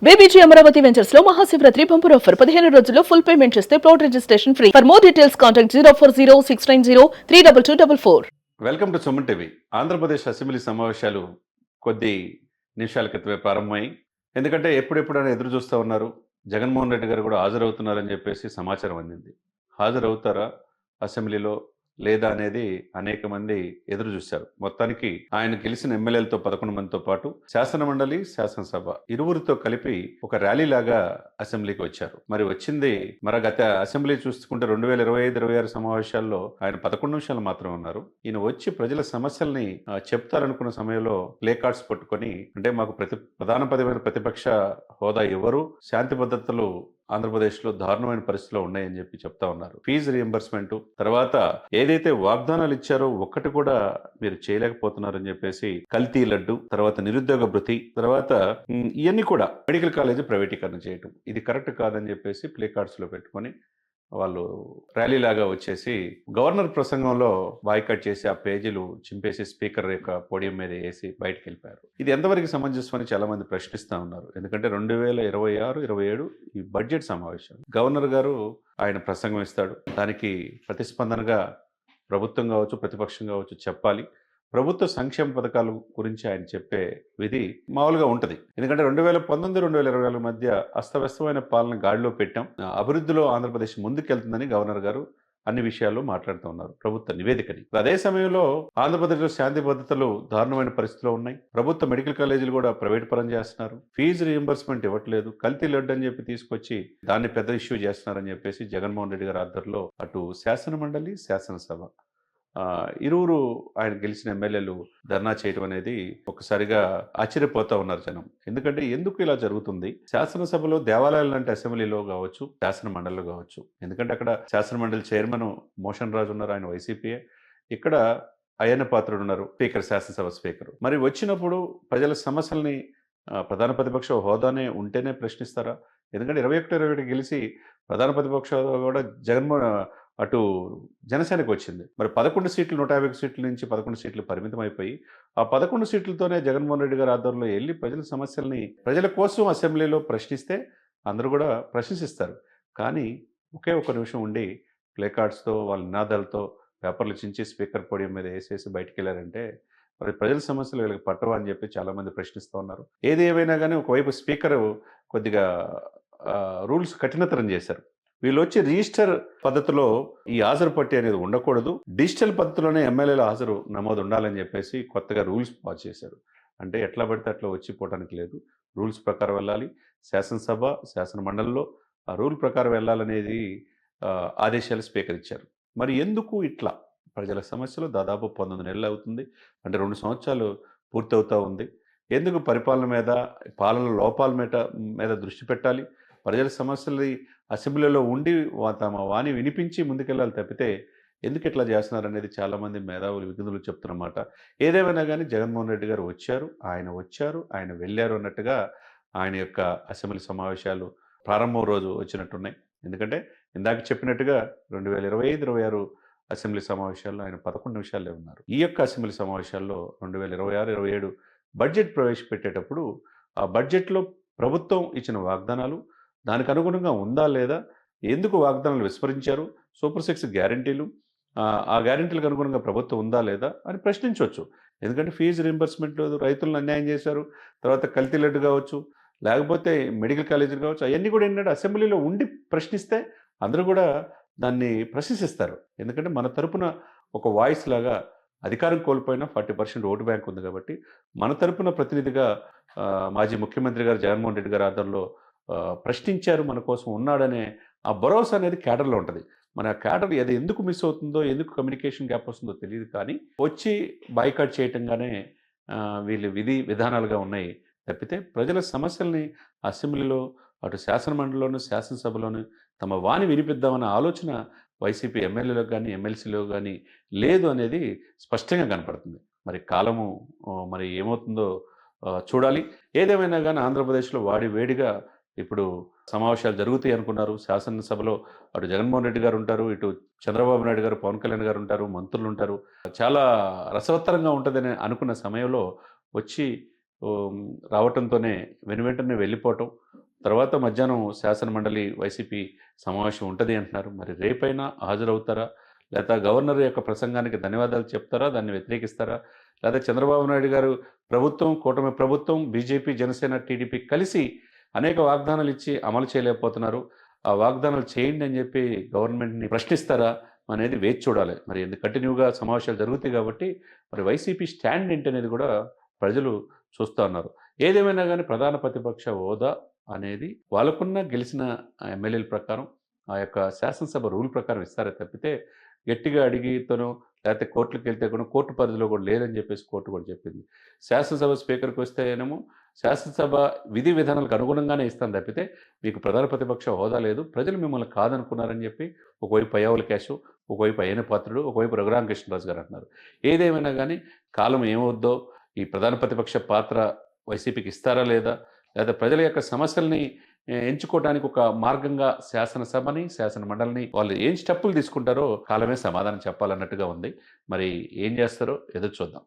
BBG Amaravati ventures లో Mahashivratri bumper offer 15 రోజుల్లో full payment చేస్తే plot registration free. For more details contact 04069032244. Welcome to Suman TV. Andhra Pradesh assembly సమావేశాలు కొద్ది నిమిషాల క్రితమే ప్రారంభమై, ఎందుకంటే ఎప్పుడెప్పుడైనా ఎదురు చూస్తూ ఉన్నారు. జగన్మోహన్ రెడ్డి గారు కూడా హాజరవుతున్నారని చెప్పేసి సమాచారం అందింది. హాజరవుతారా అసెంబ్లీలో లేదా అనేది అనేక మంది ఎదురు చూశారు. మొత్తానికి ఆయన గెలిచిన ఎమ్మెల్యేలతో 11 మందితో పాటు శాసనమండలి, శాసనసభ ఇరువురితో కలిపి ఒక ర్యాలీ లాగా అసెంబ్లీకి వచ్చారు. మరి వచ్చింది గత అసెంబ్లీ చూసుకుంటే 2025-26 సమావేశాల్లో ఆయన 11 నిమిషాలు మాత్రమే ఉన్నారు. ఈయన వచ్చి ప్రజల సమస్యల్ని చెప్తారనుకున్న సమయంలో ప్లే కార్డ్స్ పట్టుకొని, అంటే మాకు ప్రధానమైన ప్రతిపక్ష హోదా ఎవరు, శాంతి భద్రతలు ఆంధ్రప్రదేశ్లో దారుణమైన పరిస్థితిలో ఉన్నాయని చెప్పి చెప్తా ఉన్నారు. ఫీజు రియంబర్స్మెంట్ తర్వాత ఏదైతే వాగ్దానాలు ఇచ్చారో ఒక్కటి కూడా మీరు చేయలేకపోతున్నారని చెప్పేసి, కల్తీ లడ్డు, తర్వాత నిరుద్యోగ భృతి, తర్వాత ఇవన్నీ కూడా మెడికల్ కాలేజీ ప్రైవేటీకరణ చేయటం, ఇది కరెక్ట్ కాదని చెప్పేసి ప్లే కార్డ్స్ లో పెట్టుకొని వాళ్ళు ర్యాలీ లాగా వచ్చేసి గవర్నర్ ప్రసంగంలో బాయ్కట్ చేసి ఆ పేజీలు చింపేసి స్పీకర్ యొక్క పోడియం మీద వేసి బయటకు వెళ్ళిపోయారు. ఇది ఎంతవరకు సమంజసం అని చాలా మంది ప్రశ్నిస్తూ ఉన్నారు. ఎందుకంటే 2026-27 ఈ బడ్జెట్ సమావేశం, గవర్నర్ గారు ఆయన ప్రసంగం ఇస్తాడు. దానికి ప్రతిస్పందనగా ప్రభుత్వం కావచ్చు, ప్రతిపక్షం కావచ్చు చెప్పాలి. ప్రభుత్వ సంక్షేమ పథకాల గురించి ఆయన చెప్పే విధి మామూలుగా ఉంటుంది. ఎందుకంటే 2019-2024 మధ్య అస్తవ్యస్తమైన పాలన గాడిలో పెట్టాం, అభివృద్ధిలో ఆంధ్రప్రదేశ్ ముందుకెళ్తుందని గవర్నర్ గారు అన్ని విషయాల్లో మాట్లాడుతూ ఉన్నారు ప్రభుత్వ నివేదికని. అదే సమయంలో ఆంధ్రప్రదేశ్లో శాంతి భద్రతలు దారుణమైన పరిస్థితిలో ఉన్నాయి. ప్రభుత్వ మెడికల్ కాలేజీలు కూడా ప్రైవేట్ పరం చేస్తున్నారు. ఫీజు రియంబర్స్మెంట్ ఇవ్వట్లేదు, కల్తీ లడ్డు అని చెప్పి తీసుకొచ్చి దాన్ని పెద్ద ఇష్యూ చేస్తున్నారని చెప్పేసి జగన్మోహన్ రెడ్డి గారి ఆధ్వర్యంలో అటు శాసనమండలి, శాసనసభ ఇరువురు ఆయన గెలిచిన ఎమ్మెల్యేలు ధర్నా చేయడం అనేది ఒకసారిగా ఆశ్చర్యపోతా ఉన్నారు జనం. ఎందుకంటే ఎందుకు ఇలా జరుగుతుంది? శాసనసభలో దేవాలయాలు లాంటి అసెంబ్లీలో కావచ్చు, శాసన మండలిలో కావచ్చు, ఎందుకంటే అక్కడ శాసన మండలి చైర్మన్ మోషన్ రాజు ఉన్నారు, ఆయన వైసీపీయే. ఇక్కడ అయ్యన్న పాత్రుడు ఉన్నారు, స్పీకర్, శాసనసభ స్పీకర్. మరి వచ్చినప్పుడు ప్రజల సమస్యల్ని ప్రధాన ప్రతిపక్ష హోదానే ఉంటేనే ప్రశ్నిస్తారా? ఎందుకంటే 21 గెలిచి ప్రధాన ప్రతిపక్ష హోదా కూడా అటు జనసేనకు వచ్చింది. మరి 11 సీట్లు 150 సీట్ల నుంచి 11 సీట్లు పరిమితం అయిపోయి, ఆ 11 సీట్లతోనే జగన్మోహన్ రెడ్డి గారి ఆధ్వర్యంలో వెళ్ళి ప్రజల సమస్యల్ని ప్రజల కోసం అసెంబ్లీలో ప్రశ్నిస్తే అందరూ కూడా ప్రశంసిస్తారు. కానీ ఒకే ఒక నిమిషం ఉండి ప్లే కార్డ్స్తో, వాళ్ళ నినాదాలతో పేపర్లు చించి స్పీకర్ పోడియం మీద వేసేసి బయటికి వెళ్ళారంటే మరి ప్రజల సమస్యలు వీళ్ళకి పట్టవా అని చెప్పి చాలామంది ప్రశ్నిస్తూ ఉన్నారు. ఏది ఏమైనా కానీ ఒకవైపు స్పీకర్ కొద్దిగా రూల్స్ కఠినతరం చేశారు. వీళ్ళు వచ్చి రిజిస్టర్ పద్ధతిలో ఈ హాజరు పట్టి అనేది ఉండకూడదు, డిజిటల్ పద్ధతిలోనే ఎమ్మెల్యేల హాజరు నమోదు ఉండాలని చెప్పేసి కొత్తగా రూల్స్ పాస్ చేశారు. అంటే ఎట్లా పడితే అట్లా వచ్చి పోవడానికి లేదు, రూల్స్ ప్రకారం వెళ్ళాలి. శాసనసభ, శాసన మండలిలో ఆ రూల్ ప్రకారం వెళ్ళాలనేది ఆదేశాలు స్పీకర్ ఇచ్చారు. మరి ఎందుకు ఇట్లా? ప్రజల సమస్యలు దాదాపు 19 నెలలు అవుతుంది, అంటే 2 సంవత్సరాలు పూర్తవుతూ ఉంది. ఎందుకు పరిపాలన మీద, పాలన లోపాల మీద దృష్టి పెట్టాలి? ప్రజల సమస్యలు అసెంబ్లీలో ఉండి తమ వాణి వినిపించి ముందుకెళ్ళాలి తప్పితే ఎందుకు ఇట్లా చేస్తున్నారు అనేది చాలామంది మేధావులు, విజ్ఞులు చెప్తున్నమాట. ఏదేమైనా కానీ జగన్మోహన్ రెడ్డి గారు వచ్చారు, ఆయన వెళ్ళారు అన్నట్టుగా ఆయన యొక్క అసెంబ్లీ సమావేశాలు ప్రారంభం రోజు వచ్చినట్టున్నాయి. ఎందుకంటే ఇందాక చెప్పినట్టుగా 2025-26 అసెంబ్లీ సమావేశాల్లో ఆయన 11 నిమిషాలే ఉన్నారు. ఈ యొక్క అసెంబ్లీ సమావేశాల్లో 2026-27 బడ్జెట్ ప్రవేశపెట్టేటప్పుడు ఆ బడ్జెట్లో ప్రభుత్వం ఇచ్చిన వాగ్దానాలు దానికి అనుగుణంగా ఉందా లేదా, ఎందుకు వాగ్దానాలు విస్మరించారు, సూపర్ 6 గ్యారంటీలు, ఆ గ్యారంటీలకు అనుగుణంగా ప్రభుత్వం ఉందా లేదా అని ప్రశ్నించవచ్చు. ఎందుకంటే ఫీజు రీంబర్స్మెంట్ రైతులను అన్యాయం చేశారు, తర్వాత కల్తీ లడ్డు కావచ్చు, లేకపోతే మెడికల్ కాలేజీలు కావచ్చు, అవన్నీ కూడా ఏంటంటే అసెంబ్లీలో ఉండి ప్రశ్నిస్తే అందరూ కూడా దాన్ని ప్రశంసిస్తారు. ఎందుకంటే మన తరపున ఒక వాయిస్ లాగా, అధికారం కోల్పోయినా 40% ఓటు బ్యాంక్ ఉంది కాబట్టి మన తరపున ప్రతినిధిగా మాజీ ముఖ్యమంత్రి గారు జగన్మోహన్ రెడ్డి గారి ఆధ్వర్యంలో ప్రశ్నించారు, మన కోసం ఉన్నాడనే ఆ భరోసా అనేది క్యాడర్లో ఉంటుంది. మన క్యాడర్ అది ఎందుకు మిస్ అవుతుందో, ఎందుకు కమ్యూనికేషన్ గ్యాప్ వస్తుందో తెలియదు, కానీ వచ్చి బాయ్కాట్ చేయటంగానే వీళ్ళు విధానాలుగా ఉన్నాయి తప్పితే ప్రజల సమస్యల్ని అసెంబ్లీలో, అటు శాసనమండలిలోను, శాసనసభలోను తమ వాణి వినిపిద్దామన్న ఆలోచన వైసీపీ ఎమ్మెల్యేలకు కానీ, ఎమ్మెల్సీలో కానీ లేదు అనేది స్పష్టంగా కనపడుతుంది. మరి కాలము మరి ఏమవుతుందో చూడాలి. ఏదేమైనా కానీ ఆంధ్రప్రదేశ్లో వేడిగా ఇప్పుడు సమావేశాలు జరుగుతాయి అనుకున్నారు. శాసనసభలో అటు జగన్మోహన్ రెడ్డి గారు ఉంటారు, ఇటు చంద్రబాబు నాయుడు గారు, పవన్ కళ్యాణ్ గారు ఉంటారు, మంత్రులు ఉంటారు. చాలా రసవత్తరంగా ఉంటుందని అనుకున్న సమయంలో వచ్చి ఓహ్, రావటంతోనే వెనువెంటనే వెళ్ళిపోవటం. తర్వాత మధ్యాహ్నం శాసనమండలి వైసీపీ సమావేశం ఉంటది అంటున్నారు. మరి రేపైనా హాజరవుతారా? లేతే గవర్నర్ యొక్క ప్రసంగానికి ధన్యవాదాలు చెప్తారా? దాన్ని వ్యతిరేకిస్తారా? లేదా చంద్రబాబు నాయుడు గారు ప్రభుత్వం, కూటమి ప్రభుత్వం, బీజేపీ, జనసేన, టీడీపీ కలిసి అనేక వాగ్దానాలు ఇచ్చి అమలు చేయలేకపోతున్నారు. ఆ వాగ్దానాలు చేయండి అని చెప్పి గవర్నమెంట్‌ని ప్రశ్నిస్తారా? అనేది వేచి చూడాలి. మరి కంటిన్యూగా సమావేశాలు జరుగుతాయి కాబట్టి మరి వైసీపీ స్టాండ్ ఏంటనేది కూడా ప్రజలు చూస్తా ఉన్నారు. ఏదేమైనా గానీ ప్రధాన ప్రతిపక్ష హోదా అనేది వాళ్ళకున్న గెలిచిన ఎమ్మెల్యేల ప్రకారం, ఆ యొక్క శాసనసభ రూల్ ప్రకారం ఇస్తారే తప్పితే, గట్టిగా అడిగితేనో లేకపోతే కోర్టులకెళ్తే కూడా కోర్టు పరిధిలో కూడా లేదని చెప్పేసి కోర్టు కూడా చెప్పింది. శాసనసభ స్పీకర్‌కొస్తేనేమో శాసనసభ విధి విధానాలకు అనుగుణంగానే ఇస్తాం తప్పితే, మీకు ప్రధాన ప్రతిపక్ష హోదా లేదు. ప్రజలు మిమ్మల్ని కాదనుకున్నారని చెప్పి ఒకవైపు పయ్యావుల కేశవ్, ఒకవైపు అయ్యన్న పాత్రుడు, ఒకవైపు రఘురామకృష్ణరాజు గారు అంటున్నారు. ఏదేమైనా గానీ కాలం ఏమవుద్దో, ఈ ప్రధాన ప్రతిపక్ష పాత్ర వైసీపీకి ఇస్తారా లేదా? లేదా ప్రజల యొక్క సమస్యల్ని ఎంచుకోవడానికి ఒక మార్గంగా శాసనసభని, శాసనమండలిని వాళ్ళు ఏం స్టెప్పులు తీసుకుంటారో కాలమే సమాధానం చెప్పాలన్నట్టుగా ఉంది. మరి ఏం చేస్తారో ఎదురు చూద్దాం.